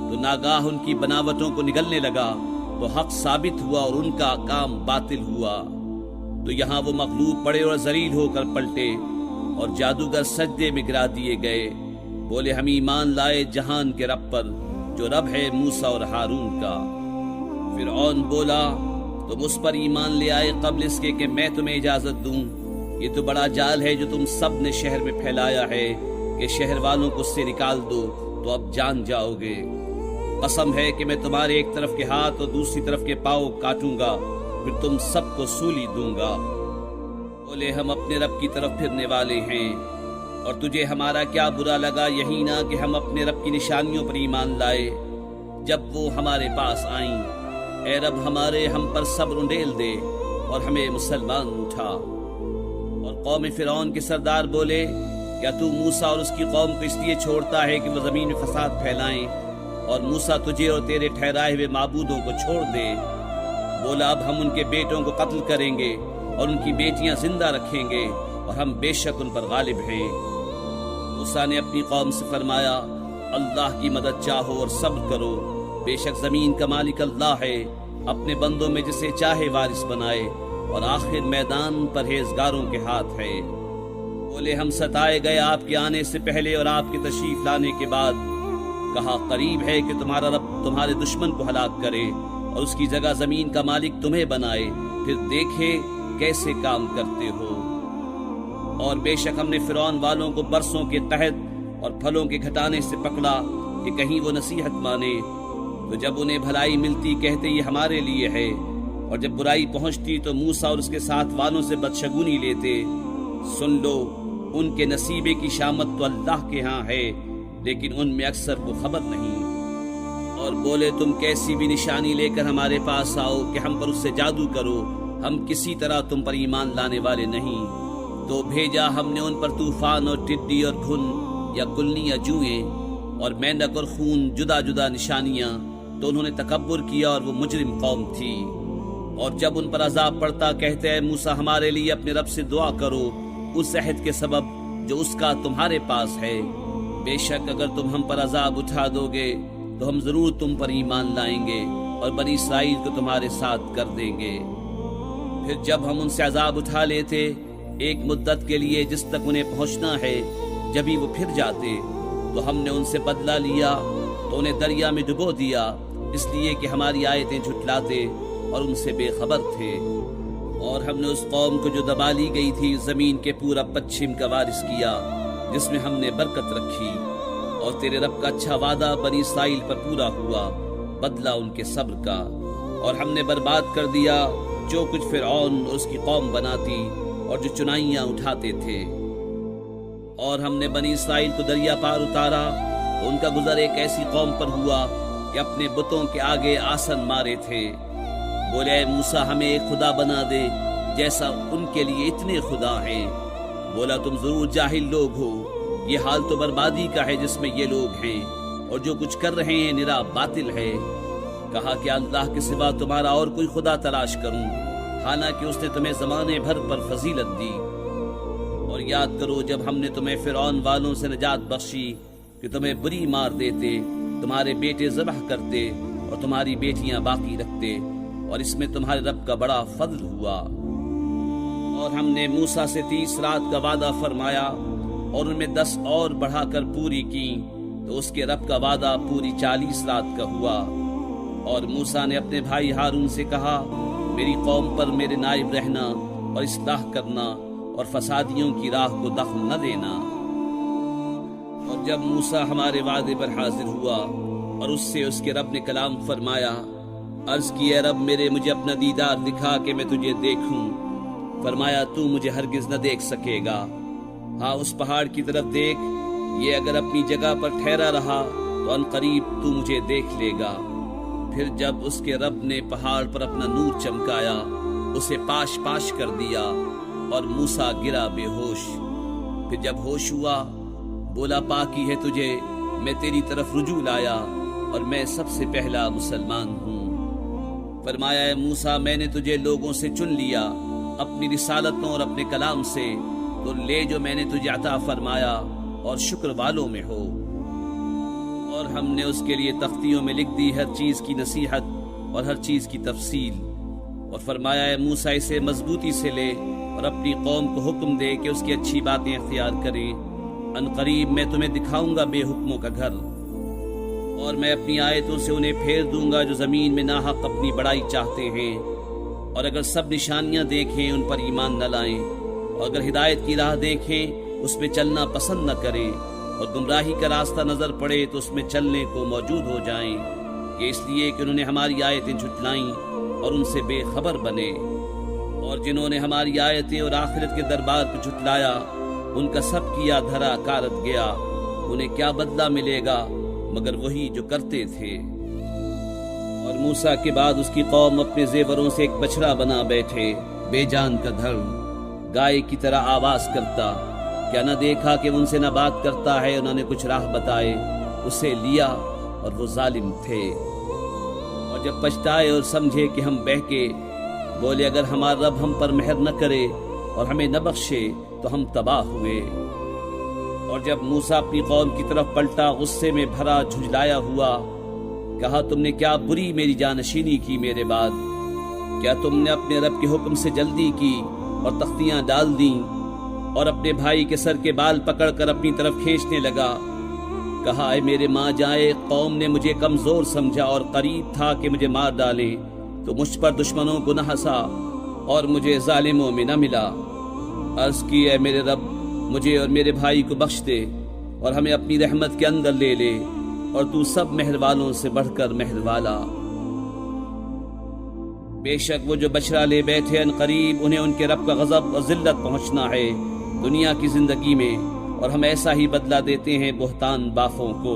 تو ناگاہ ان کی بناوٹوں کو نگلنے لگا، تو حق ثابت ہوا اور ان کا کام باطل ہوا۔ تو یہاں وہ مغلوب پڑے اور ذلیل ہو کر پلٹے، اور جادوگر سجدے میں گرا دیے گئے۔ بولے ہم ایمان لائے جہان کے رب پر، جو رب ہے موسیٰ اور ہارون کا۔ فرعون بولا تم اس پر ایمان لے آئے قبل اس کے کہ میں تمہیں اجازت دوں؟ یہ تو بڑا جال ہے جو تم سب نے شہر میں پھیلایا ہے کہ شہر والوں کو اس سے نکال دو تو اب جان جاؤ گے۔ قسم ہے کہ میں تمہارے ایک طرف کے ہاتھ اور دوسری طرف کے پاؤں کاٹوں گا، پھر تم سب کو سولی دوں گا۔ بولے ہم اپنے رب کی طرف پھرنے والے ہیں، اور تجھے ہمارا کیا برا لگا؟ یہی نہ کہ ہم اپنے رب کی نشانیوں پر ایمان لائے جب وہ ہمارے پاس آئیں۔ اے رب ہمارے، ہم پر صبر انڈیل دے اور ہمیں مسلمان اٹھا۔ اور قوم فرعون کے سردار بولے کیا تو موسیٰ اور اس کی قوم کو اس لیے چھوڑتا ہے کہ وہ زمین میں فساد پھیلائیں، اور موسیٰ تجھے اور تیرے ٹھہرائے ہوئے معبودوں کو چھوڑ دے؟ بولا اب ہم ان کے بیٹوں کو قتل کریں گے اور ان کی بیٹیاں زندہ رکھیں گے، اور ہم بے شک ان پر غالب ہیں۔ موسیٰ نے اپنی قوم سے فرمایا اللہ کی مدد چاہو اور صبر کرو، بے شک زمین کا مالک اللہ ہے، اپنے بندوں میں جسے چاہے وارث بنائے، اور آخر میدان پرہیزگاروں کے ہاتھ ہے۔ بولے ہم ستائے گئے آپ کے آنے سے پہلے اور آپ کے تشریف لانے کے بعد۔ کہا قریب ہے کہ تمہارا رب تمہارے دشمن کو ہلاک کرے اور اس کی جگہ زمین کا مالک تمہیں بنائے، پھر دیکھے کیسے کام کرتے ہو۔ اور بے شک ہم نے فرعون والوں کو برسوں کے قحط اور پھلوں کے گھٹانے سے پکڑا کہ کہیں وہ نصیحت مانے، تو جب انہیں بھلائی ملتی کہتے یہ ہمارے لیے ہے، اور جب برائی پہنچتی تو موسیٰ اور اس کے ساتھ والوں سے بدشگونی لیتے۔ سن لو ان کے نصیبے کی شامت تو اللہ کے ہاں ہے، لیکن ان میں اکثر کو خبر نہیں۔ اور بولے تم کیسی بھی نشانی لے کر ہمارے پاس آؤ کہ ہم پر اس سے جادو کرو، ہم کسی طرح تم پر ایمان لانے والے نہیں۔ تو بھیجا ہم نے ان پر طوفان اور ٹڈی اور گھن یا کلنی یا جوئیں اور مینڈک اور خون، جدا جدا نشانیاں، تو انہوں نے تکبر کیا اور وہ مجرم قوم تھی۔ اور جب ان پر عذاب پڑتا کہتے ہیں موسیٰ ہمارے لیے اپنے رب سے دعا کرو اس عہد کے سبب جو اس کا تمہارے پاس ہے، بے شک اگر تم ہم پر عذاب اٹھا دو گے تو ہم ضرور تم پر ایمان لائیں گے اور بنی اسرائیل کو تمہارے ساتھ کر دیں گے۔ پھر جب ہم ان سے عذاب اٹھا لیتے ایک مدت کے لیے جس تک انہیں پہنچنا ہے، جبھی وہ پھر جاتے تو ہم نے ان سے بدلہ لیا تو انہیں دریا میں ڈبو دیا، اس لیے کہ ہماری آیتیں جھٹلاتے اور ان سے بے خبر تھے۔ اور ہم نے اس قوم کو جو دبا لی گئی تھی زمین کے پورا پچھم کا وارث کیا، جس میں ہم نے برکت رکھی، اور تیرے رب کا اچھا وعدہ بنی اسرائیل پر پورا ہوا، بدلہ ان کے صبر کا۔ اور ہم نے برباد کر دیا جو کچھ فرعون اور اس کی قوم بناتی اور جو چنائیاں اٹھاتے تھے۔ اور ہم نے بنی اسرائیل کو دریا پار اتارا تو ان کا گزر ایک ایسی قوم پر ہوا کہ اپنے بتوں کے آگے آسن مارے تھے۔ بولے اے موسیٰ ہمیں ایک خدا بنا دے جیسا ان کے لیے اتنے خدا ہیں۔ بولا تم ضرور جاہل لوگ ہو، یہ حال تو بربادی کا ہے جس میں یہ لوگ ہیں، اور جو کچھ کر رہے ہیں نرا باطل ہے۔ کہا کہ اللہ کے سوا تمہارا اور کوئی خدا تلاش کروں، حالانکہ اس نے تمہیں زمانے بھر پر فضیلت دی۔ اور یاد کرو جب ہم نے تمہیں فرعون والوں سے نجات بخشی کہ تمہیں بری مار دیتے، تمہارے بیٹے ذبح کرتے اور تمہاری بیٹیاں باقی رکھتے، اور اس میں تمہارے رب کا بڑا فضل ہوا۔ اور ہم نے موسیٰ سے 30 رات کا وعدہ فرمایا اور ان میں 10 اور بڑھا کر پوری کی، تو اس کے رب کا وعدہ پوری 40 رات کا ہوا۔ اور موسیٰ نے اپنے بھائی ہارون سے کہا میری قوم پر میرے نائب رہنا اور اصلاح کرنا اور فسادیوں کی راہ کو دخل نہ دینا۔ اور جب موسیٰ ہمارے وعدے پر حاضر ہوا اور اس سے اس کے رب نے کلام فرمایا، عرض کی اے رب میرے مجھے اپنا دیدار دکھا کہ میں تجھے دیکھوں۔ فرمایا تو مجھے ہرگز نہ دیکھ سکے گا، ہاں اس پہاڑ کی طرف دیکھ، یہ اگر اپنی جگہ پر ٹھہرا رہا تو ان قریب تو مجھے دیکھ لے گا۔ پھر جب اس کے رب نے پہاڑ پر اپنا نور چمکایا، اسے پاش پاش کر دیا اور موسیٰ گرا بے ہوش۔ پھر جب ہوش ہوا بولا پاکی ہے تجھے، میں تیری طرف رجوع لایا اور میں سب سے پہلا مسلمان ہوں۔ فرمایا اے موسیٰ میں نے تجھے لوگوں سے چن لیا اپنی رسالتوں اور اپنے کلام سے، تو لے جو میں نے تجھے عطا فرمایا اور شکر والوں میں ہو۔ اور ہم نے اس کے لیے تختیوں میں لکھ دی ہر چیز کی نصیحت اور ہر چیز کی تفصیل۔ اور فرمایا اے موسیٰ اسے مضبوطی سے لے اور اپنی قوم کو حکم دے کہ اس کی اچھی باتیں اختیار کریں، ان قریب میں تمہیں دکھاؤں گا بے حکموں کا گھر، اور میں اپنی آیتوں سے انہیں پھیر دوں گا جو زمین میں ناحق اپنی بڑائی چاہتے ہیں، اور اگر سب نشانیاں دیکھیں ان پر ایمان نہ لائیں، اور اگر ہدایت کی راہ دیکھیں اس میں چلنا پسند نہ کریں، اور گمراہی کا راستہ نظر پڑے تو اس میں چلنے کو موجود ہو جائیں، یہ اس لیے کہ انہوں نے ہماری آیتیں جھٹلائیں اور ان سے بے خبر بنے۔ اور جنہوں نے ہماری آیتیں اور آخرت کے دربار کو جھٹلایا ان کا سب کیا دھرا کارت گیا، انہیں کیا بدلہ ملے گا مگر وہی جو کرتے تھے۔ اور موسیٰ کے بعد اس کی قوم اپنے زیوروں سے ایک بچڑا بنا بیٹھے، بے جان کا دھڑ، گائے کی طرح آواز کرتا، کیا نہ دیکھا کہ ان سے نہ بات کرتا ہے، انہوں نے کچھ راہ بتائے، اسے لیا اور وہ ظالم تھے۔ اور جب پچھتائے اور سمجھے کہ ہم بہکے، بولے اگر ہمارا رب ہم پر مہر نہ کرے اور ہمیں نہ بخشے تو ہم تباہ ہوئے۔ اور جب موسیٰ اپنی قوم کی طرف پلٹا غصے میں بھرا جھنجھلایا ہوا، کہا تم نے کیا بری میری جانشینی کی میرے بعد، کیا تم نے اپنے رب کے حکم سے جلدی کی اور تختیاں ڈال دیں، اور اپنے بھائی کے سر کے بال پکڑ کر اپنی طرف کھینچنے لگا۔ کہا اے میرے ماں جائے، قوم نے مجھے کمزور سمجھا اور قریب تھا کہ مجھے مار ڈالے، تو مجھ پر دشمنوں کو نہ ہنسا اور مجھے ظالموں میں نہ ملا۔ عرض کی اے میرے رب مجھے اور میرے بھائی کو بخش دے اور ہمیں اپنی رحمت کے اندر لے لے، اور تو سب مہر والوں سے بڑھ کر مہر والا۔ بے شک وہ جو بچڑا لے بیٹھے ان قریب انہیں ان کے رب کا غضب اور ذلت پہنچنا ہے دنیا کی زندگی میں، اور ہم ایسا ہی بدلہ دیتے ہیں بہتان بافوں کو۔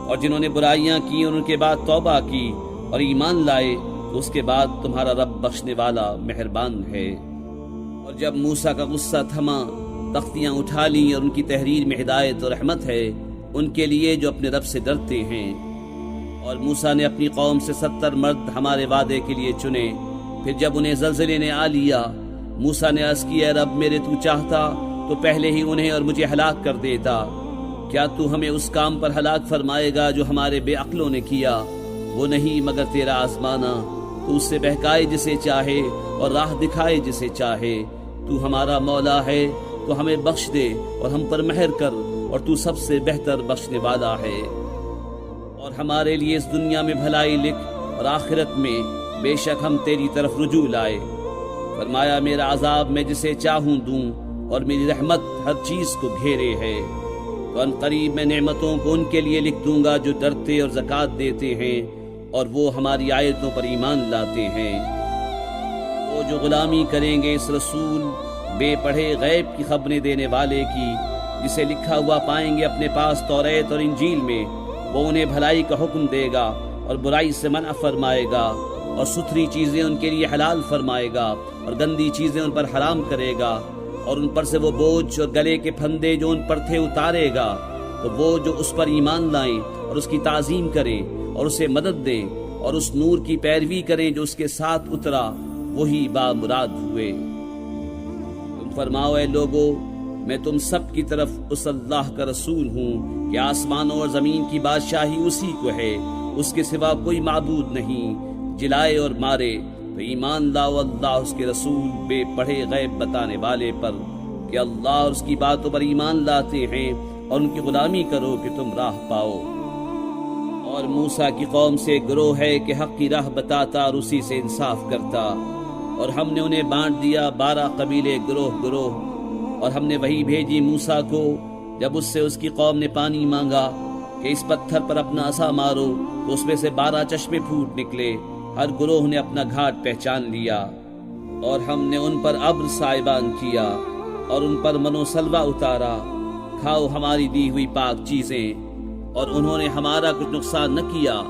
اور جنہوں نے برائیاں کی اور ان کے بعد توبہ کی اور ایمان لائے تو اس کے بعد تمہارا رب بخشنے والا مہربان ہے۔ اور جب موسیٰ کا غصہ تھما، تختیاں اٹھا لیں، اور ان کی تحریر میں ہدایت اور رحمت ہے ان کے لیے جو اپنے رب سے ڈرتے ہیں۔ اور موسیٰ نے اپنی قوم سے 70 مرد ہمارے وعدے کے لیے چنے۔ پھر جب انہیں زلزلے نے آ لیا، موسیٰ نے عرض کیا اے رب میرے تو چاہتا تو پہلے ہی انہیں اور مجھے ہلاک کر دیتا، کیا تو ہمیں اس کام پر ہلاک فرمائے گا جو ہمارے بے عقلوں نے کیا؟ وہ نہیں مگر تیرا آزمانا، تو اس سے بہکائے جسے چاہے اور راہ دکھائے جسے چاہے۔ تو ہمارا مولا ہے تو ہمیں بخش دے اور ہم پر مہر کر، اور تو سب سے بہتر بخشنے والا ہے۔ اور ہمارے لیے اس دنیا میں بھلائی لکھ اور آخرت میں بے شک ہم تیری طرف رجوع لائے۔ فرمایا میرا عذاب میں جسے چاہوں دوں اور میری رحمت ہر چیز کو گھیرے ہے، تو ان قریب میں نعمتوں کو ان کے لیے لکھ دوں گا جو ڈرتے اور زکوٰۃ دیتے ہیں اور وہ ہماری آیتوں پر ایمان لاتے ہیں۔ وہ جو غلامی کریں گے اس رسول بے پڑھے غیب کی خبریں دینے والے کی، جسے لکھا ہوا پائیں گے اپنے پاس توریت اور انجیل میں، وہ انہیں بھلائی کا حکم دے گا اور برائی سے منع فرمائے گا، اور ستھری چیزیں ان کے لیے حلال فرمائے گا اور گندی چیزیں ان پر حرام کرے گا، اور ان پر سے وہ بوجھ اور گلے کے پھندے جو ان پر تھے اتارے گا۔ تو وہ جو اس پر ایمان لائیں اور اس کی تعظیم کریں اور اسے مدد دیں اور اس نور کی پیروی کریں جو اس کے ساتھ اترا، وہی بامراد ہوئے۔ تم فرماؤ اے لوگو میں تم سب کی طرف اس اللہ کا رسول ہوں کہ آسمانوں اور زمین کی بادشاہی اسی کو ہے، اس کے سوا کوئی معبود نہیں، جلائے اور مارے تو ایمان لاؤ اللہ اس کے رسول بے پڑھے غیب بتانے والے پر، کہ اللہ اور اس کی باتوں پر ایمان لاتے ہیں اور ان کی غلامی کرو کہ تم راہ پاؤ۔ اور موسیٰ کی قوم سے ایک گروہ ہے کہ حق کی راہ بتاتا اور اسی سے انصاف کرتا، اور ہم نے انہیں بانٹ دیا 12 قبیلے گروہ گروہ۔ اور ہم نے وہی بھیجی موسیٰ کو جب اس سے اس کی قوم نے پانی مانگا کہ اس پتھر پر اپنا عصا مارو، تو اس میں سے 12 چشمے پھوٹ نکلے، ہر گروہ نے اپنا گھاٹ پہچان لیا۔ اور ہم نے ان پر ابر سائبان کیا اور ان پر من و سلوہ اتارا، کھاؤ ہماری دی ہوئی پاک چیزیں، اور انہوں نے ہمارا کچھ نقصان نہ کیا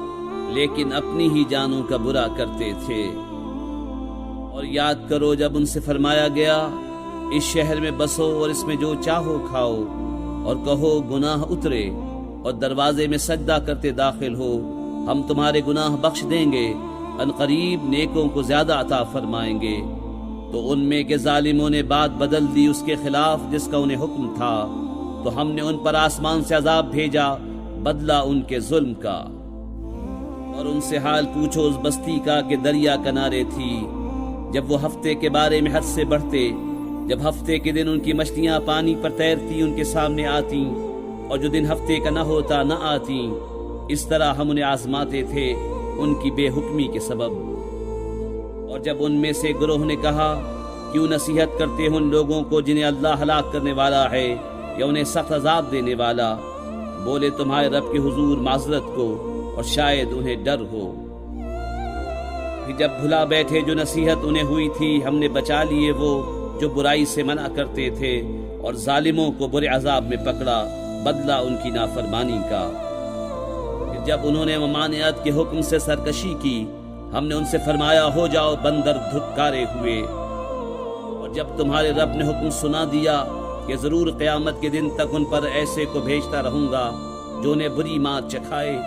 لیکن اپنی ہی جانوں کا برا کرتے تھے۔ اور یاد کرو جب ان سے فرمایا گیا اس شہر میں بسو اور اس میں جو چاہو کھاؤ، اور کہو گناہ اترے اور دروازے میں سجدہ کرتے داخل ہو، ہم تمہارے گناہ بخش دیں گے، ان قریب نیکوں کو زیادہ عطا فرمائیں گے۔ تو ان میں کے ظالموں نے بات بدل دی اس کے خلاف جس کا انہیں حکم تھا، تو ہم نے ان پر آسمان سے عذاب بھیجا بدلہ ان کے ظلم کا۔ اور ان سے حال پوچھو اس بستی کا کہ دریا کنارے تھی، جب وہ ہفتے کے بارے میں حد سے بڑھتے، جب ہفتے کے دن ان کی مچھلیاں پانی پر تیرتی ان کے سامنے آتی، اور جو دن ہفتے کا نہ ہوتا نہ آتی، اس طرح ہم انہیں آزماتے تھے ان کی بے حکمی کے سبب۔ اور جب ان میں سے گروہ نے کہا کیوں نصیحت کرتے ہو ان لوگوں کو جنہیں اللہ ہلاک کرنے والا ہے یا انہیں سخت عذاب دینے والا، بولے تمہارے رب کے حضور معذرت کو، اور شاید انہیں ڈر ہو۔ پھر جب بھلا بیٹھے جو نصیحت انہیں ہوئی تھی، ہم نے بچا لیے وہ جو برائی سے منع کرتے تھے، اور ظالموں کو برے عذاب میں پکڑا بدلہ ان کی نافرمانی کا۔ پھر جب انہوں نے ممانعت کے حکم سے سرکشی کی، ہم نے ان سے فرمایا ہو جاؤ بندر دھتکارے ہوئے۔ اور جب تمہارے رب نے حکم سنا دیا کہ ضرور قیامت کے دن تک ان پر ایسے کو بھیجتا رہوں گا جو انہیں بری مات چکھائے،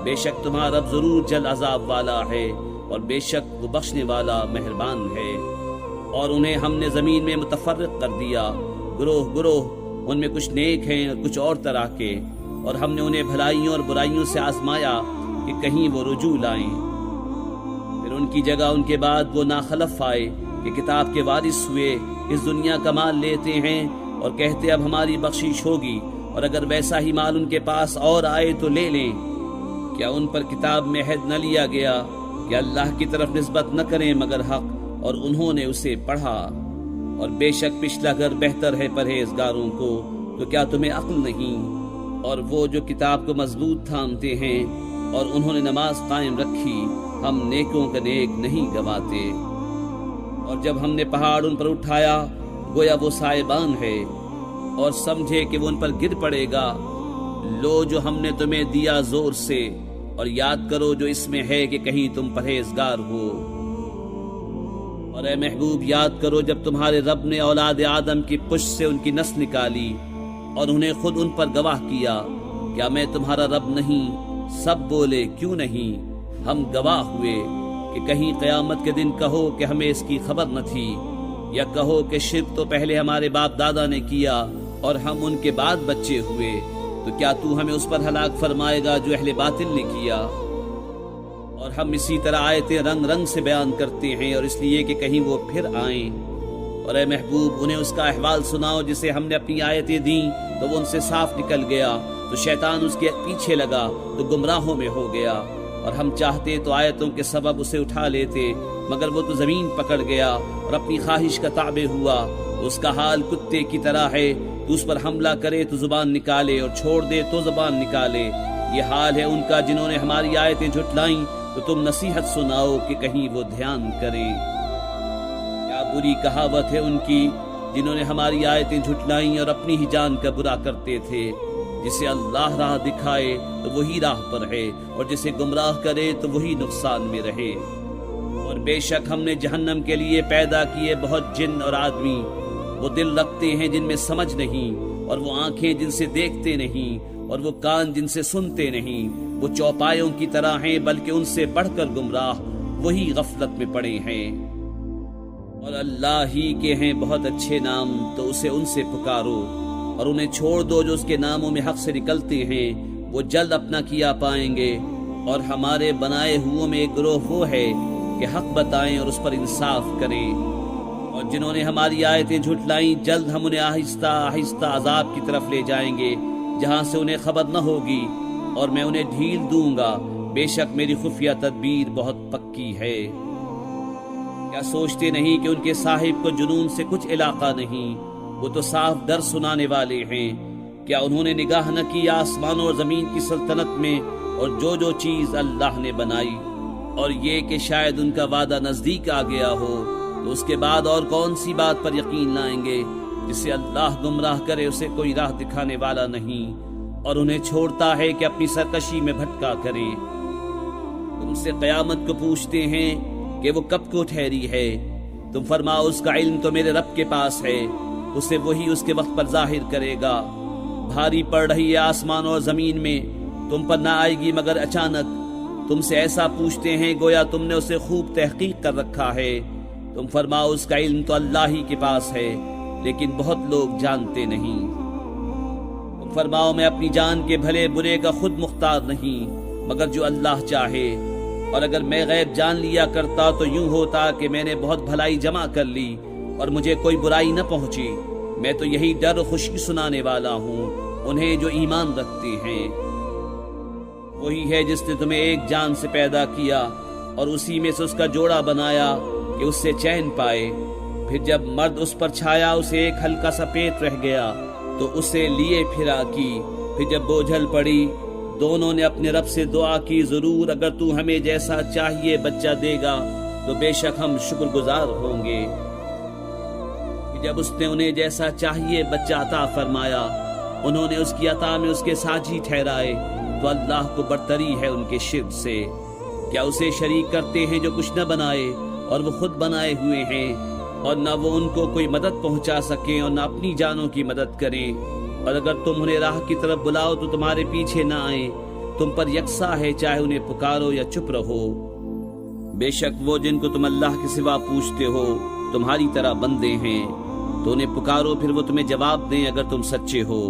بے شک تمہارا رب ضرور جل عذاب والا ہے، اور بے شک وہ بخشنے والا مہربان ہے۔ اور انہیں ہم نے زمین میں متفرق کر دیا، گروہ گروہ، ان میں کچھ نیک ہیں اور کچھ اور طرح کے، اور ہم نے انہیں بھلائیوں اور برائیوں سے آزمایا کہ کہیں وہ رجوع لائیں۔ پھر ان کی جگہ ان کے بعد وہ ناخلف آئے کہ کتاب کے وارث ہوئے، اس دنیا کا مال لیتے ہیں اور کہتے اب ہماری بخشش ہوگی، اور اگر ویسا ہی مال ان کے پاس اور آئے تو لے لیں۔ کیا ان پر کتاب میں عہد نہ لیا گیا کہ اللہ کی طرف نسبت نہ کریں مگر حق، اور انہوں نے اسے پڑھا؟ اور بے شک پچھلا گھر بہتر ہے پرہیزگاروں کو، تو کیا تمہیں عقل نہیں؟ اور وہ جو کتاب کو مضبوط تھامتے ہیں اور انہوں نے نماز قائم رکھی، ہم نیکوں کا نیک نہیں گواتے۔ اور جب ہم نے پہاڑ ان پر اٹھایا گویا وہ سائبان ہے، اور سمجھے کہ وہ ان پر گر پڑے گا، لو جو ہم نے تمہیں دیا زور سے، اور یاد کرو جو اس میں ہے کہ کہیں تم پرہیزگار ہو۔ اور اے محبوب یاد کرو جب تمہارے رب نے اولاد آدم کی پشت سے ان کی نسل نکالی اور انہیں خود ان پر گواہ کیا، کیا میں تمہارا رب نہیں؟ سب بولے کیوں نہیں، ہم گواہ ہوئے۔ کہ کہیں قیامت کے دن کہو کہ ہمیں اس کی خبر نہ تھی، یا کہو کہ شرک تو پہلے ہمارے باپ دادا نے کیا اور ہم ان کے بعد بچے ہوئے، تو کیا تو ہمیں اس پر ہلاک فرمائے گا جو اہل باطل نے کیا؟ اور ہم اسی طرح آیتیں رنگ رنگ سے بیان کرتے ہیں، اور اس لیے کہ کہیں وہ پھر آئیں۔ اور اے محبوب انہیں اس کا احوال سناؤ جسے ہم نے اپنی آیتیں دیں تو وہ ان سے صاف نکل گیا، تو شیطان اس کے پیچھے لگا تو گمراہوں میں ہو گیا۔ اور ہم چاہتے تو آیتوں کے سبب اسے اٹھا لیتے، مگر وہ تو زمین پکڑ گیا اور اپنی خواہش کا تابع ہوا۔ اس کا حال کتے کی طرح ہے، تو اس پر حملہ کرے تو زبان نکالے اور چھوڑ دے تو زبان نکالے۔ یہ حال ہے ان کا جنہوں نے ہماری آیتیں جھٹلائیں، تو تم نصیحت سناؤ کہ کہیں وہ دھیان کریں۔ کیا بری کہاوت ہے ان کی جنہوں نے ہماری آیتیں جھٹلائیں اور اپنی ہی جان کا برا کرتے تھے۔ جسے اللہ راہ دکھائے تو وہی راہ پر ہے، اور جسے گمراہ کرے تو وہی نقصان میں رہے۔ اور بے شک ہم نے جہنم کے لیے پیدا کیے بہت جن اور آدمی، وہ دل رکھتے ہیں جن میں سمجھ نہیں، اور وہ آنکھیں جن سے دیکھتے نہیں، اور وہ کان جن سے سنتے نہیں۔ وہ چوپایوں کی طرح ہیں بلکہ ان سے بڑھ کر گمراہ، وہی غفلت میں پڑے ہیں۔ اور اللہ ہی کے ہیں بہت اچھے نام، تو اسے ان سے پکارو، اور انہیں چھوڑ دو جو اس کے ناموں میں حق سے نکلتے ہیں، وہ جلد اپنا کیا پائیں گے۔ اور ہمارے بنائے ہوئوں میں ایک گروہ وہ ہے کہ حق بتائیں اور اس پر انصاف کریں۔ اور جنہوں نے ہماری آیتیں جھٹلائیں، جلد ہم انہیں آہستہ آہستہ عذاب کی طرف لے جائیں گے جہاں سے انہیں خبر نہ ہوگی، اور میں انہیں ڈھیل دوں گا۔ بے شک میری خفیہ تدبیر بہت پکی ہے۔ کیا سوچتے نہیں کہ ان کے صاحب کو جنون سے کچھ علاقہ نہیں؟ وہ تو صاف ڈر سنانے والے ہیں۔ کیا انہوں نے نگاہ نہ کی آسمانوں اور زمین کی سلطنت میں، اور جو چیز اللہ نے بنائی، اور یہ کہ شاید ان کا وعدہ نزدیک آ گیا ہو، تو اس کے بعد اور کون سی بات پر یقین لائیں گے؟ جسے اللہ گمراہ کرے اسے کوئی راہ دکھانے والا نہیں، اور انہیں چھوڑتا ہے کہ اپنی سرکشی میں بھٹکا کریں۔ تم سے قیامت کو پوچھتے ہیں کہ وہ کب کو ٹھہری ہے، تم فرماؤ اس کا علم تو میرے رب کے پاس ہے، اسے وہی اس کے وقت پر ظاہر کرے گا۔ بھاری پڑ رہی ہے آسمان اور زمین میں، تم پر نہ آئے گی مگر اچانک۔ تم سے ایسا پوچھتے ہیں گویا تم نے اسے خوب تحقیق کر رکھا ہے۔ تم فرماؤ اس کا علم تو اللہ ہی کے پاس ہے، لیکن بہت لوگ جانتے نہیں۔ تم فرماؤ میں اپنی جان کے بھلے برے کا خود مختار نہیں، مگر جو اللہ چاہے۔ اور اگر میں غیب جان لیا کرتا تو یوں ہوتا کہ میں نے بہت بھلائی جمع کر لی اور مجھے کوئی برائی نہ پہنچی۔ میں تو یہی ڈر و خوشی سنانے والا ہوں انہیں جو ایمان رکھتے ہیں۔ وہی ہے جس نے تمہیں ایک جان سے پیدا کیا اور اسی میں سے اس کا جوڑا بنایا کہ اس سے چین پائے۔ پھر جب مرد اس پر چھایا اسے ایک ہلکا سا پیٹ رہ گیا تو اسے لیے پھرا کی۔ پھر جب بوجھل پڑی دونوں نے اپنے رب سے دعا کی، ضرور اگر تو ہمیں جیسا چاہیے بچہ دے گا تو بے شک ہم شکر گزار ہوں گے۔ جب اس نے انہیں جیسا چاہیے بچہ عطا فرمایا، انہوں نے اس کی عطا میں اس کے ساجی ٹھہرائے، تو اللہ کو برتری ہے ان کے شرک سے۔ کیا اسے شریک کرتے ہیں جو کچھ نہ بنائے اور وہ خود بنائے ہوئے ہیں، اور نہ وہ ان کو کوئی مدد پہنچا سکیں اور نہ اپنی جانوں کی مدد کریں۔ اور اگر تم انہیں راہ کی طرف بلاؤ تو تمہارے پیچھے نہ آئیں، تم پر یکساں ہے چاہے انہیں پکارو یا چپ رہو۔ بے شک وہ جن کو تم اللہ کے سوا پوچھتے ہو تمہاری طرح بندے ہیں، تو انہیں پکارو پھر وہ تمہیں جواب دیں اگر تم سچے ہو۔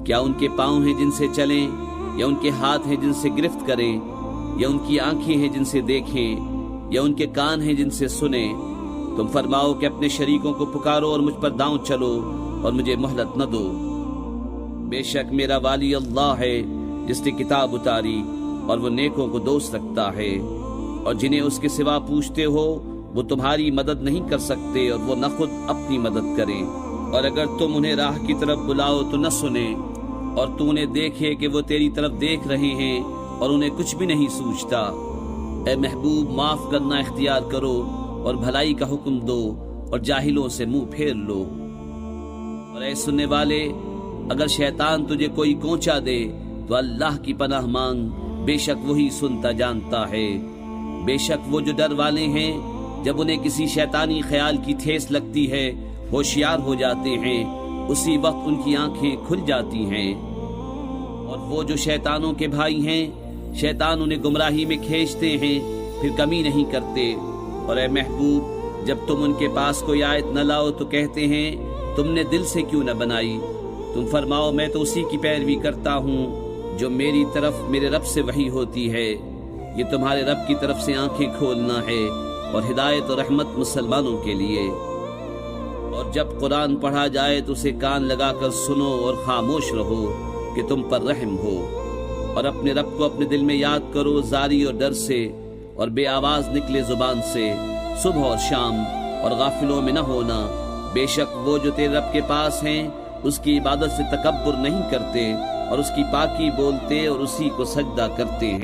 کیا ان کے پاؤں ہیں جن سے چلیں، یا ان کے ہاتھ ہیں جن سے گرفت کریں، یا ان کی آنکھیں ہیں جن سے دیکھیں، یا ان کے کان ہیں جن سے سنیں؟ تم فرماؤ کہ اپنے شریکوں کو پکارو اور مجھ پر داؤں چلو اور مجھے مہلت نہ دو۔ بے شک میرا والی اللہ ہے جس نے کتاب اتاری اور وہ نیکوں کو دوست رکھتا ہے، اور جنہیں اس کے سوا پوچھتے ہو وہ تمہاری مدد نہیں کر سکتے اور وہ نہ خود اپنی مدد کریں۔ اور اگر تم انہیں راہ کی طرف بلاؤ تو نہ سنیں، اور تو انہیں دیکھے کہ وہ تیری طرف دیکھ رہے ہیں اور انہیں کچھ بھی نہیں سوچتا۔ اے محبوب معاف کرنا اختیار کرو اور بھلائی کا حکم دو اور جاہلوں سے منہ پھیر لو۔ اور اے سننے والے، اگر شیطان تجھے کوئی کونچا دے تو اللہ کی پناہ مانگ، بے شک وہی سنتا جانتا ہے۔ بے شک وہ جو ڈر والے ہیں جب انہیں کسی شیطانی خیال کی ٹھیس لگتی ہے ہوشیار ہو جاتے ہیں، اسی وقت ان کی آنکھیں کھل جاتی ہیں۔ اور وہ جو شیطانوں کے بھائی ہیں، شیطان انہیں گمراہی میں کھینچتے ہیں پھر کمی نہیں کرتے۔ اور اے محبوب، جب تم ان کے پاس کوئی آیت نہ لاؤ تو کہتے ہیں تم نے دل سے کیوں نہ بنائی؟ تم فرماؤ میں تو اسی کی پیروی کرتا ہوں جو میری طرف میرے رب سے وحی ہوتی ہے۔ یہ تمہارے رب کی طرف سے آنکھیں کھولنا ہے اور ہدایت اور رحمت مسلمانوں کے لیے۔ اور جب قرآن پڑھا جائے تو اسے کان لگا کر سنو اور خاموش رہو کہ تم پر رحم ہو، اور اپنے رب کو اپنے دل میں یاد کرو زاری اور ڈر سے، اور بے آواز نکلے زبان سے صبح اور شام، اور غافلوں میں نہ ہونا۔ بے شک وہ جو تیرے رب کے پاس ہیں اس کی عبادت سے تکبر نہیں کرتے، اور اس کی پاکی بولتے اور اسی کو سجدہ کرتے ہیں۔